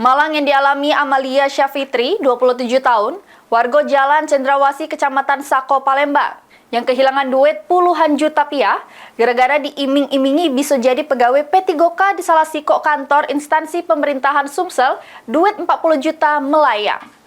Malang yang dialami Amalia Syafitri, 27 tahun, warga Jalan Cendrawasih, Kecamatan Sako, Palembang, yang kehilangan duit puluhan juta rupiah gara-gara diiming-imingi bisa jadi pegawai P3K di salah siko kantor instansi pemerintahan Sumsel, duit 40 juta melayang.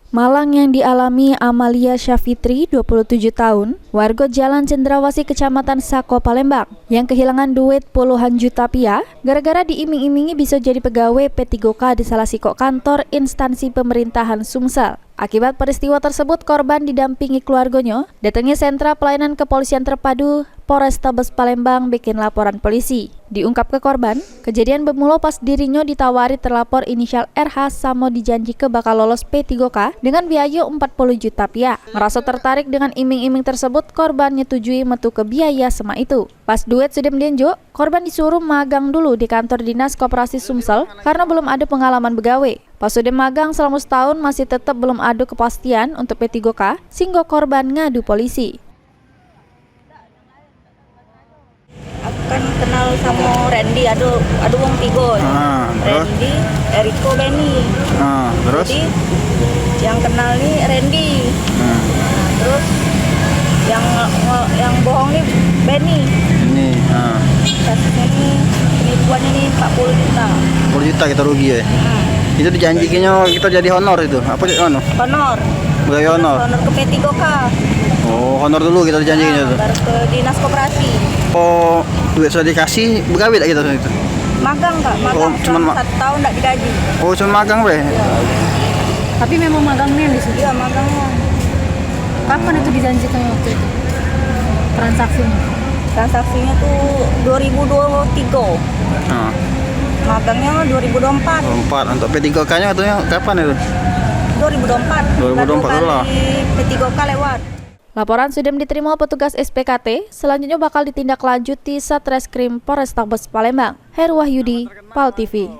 Malang yang dialami Amalia Syafitri, 27 tahun, warga Jalan Cendrawasih, Kecamatan Sako, Palembang, yang kehilangan duit puluhan juta rupiah gara-gara diiming-imingi bisa jadi pegawai P3K di salah siko kantor instansi pemerintahan Sumsel. Akibat peristiwa tersebut, korban didampingi keluarganya datangi sentra pelayanan kepolisian terpadu Polrestabes Palembang bikin laporan polisi. Diungkap ke korban, kejadian bermula pas dirinya ditawari terlapor inisial RH sama dijanji ke bakal lolos P3K dengan biaya 40 juta rupiah. Merasa tertarik dengan iming-iming tersebut, korban nyetujui metu ke biaya sema itu. Pas duit sudah mendenjo, korban disuruh magang dulu di kantor dinas koperasi Sumsel karena belum ada pengalaman begawe. Pas sudah magang selama setahun masih tetap belum ada kepastian untuk P3K, sehingga korban ngadu polisi. Aku kan kenal sama Randy, ada wong tiga. Randy, Eriko, Benny. Terus? Jadi yang kenal nih Randy. Terus yang bohong nih Benny. Kasusnya nih penipuannya nih 40 juta. 40 juta kita rugi ya? Itu dijanjikannya kita jadi honor itu? Apa sih honor? Honor. Pegawai honor? Honor ke P3K. Oh, honor dulu kita dijanjikannya itu? Baru ke dinas koperasi. Oh, duit sudah dikasih, begawe tak kita itu? Magang Kak, magang selama 1 tahun tak digaji. Oh, cuma magang be? Ya. Tapi memang magangnya di situ? Iya, magangnya. Kapan itu dijanjikan waktu itu? Transaksinya? Transaksinya tuh 2023. Magangnya 2024. 24. Untuk P3K-nya katanya kapan itu? 2024. 2024 lah. P3K lewat. Laporan sudah diterima petugas SPKT, selanjutnya bakal ditindaklanjuti Satreskrim Polrestabes Palembang. Heru Wahyudi, PAL TV.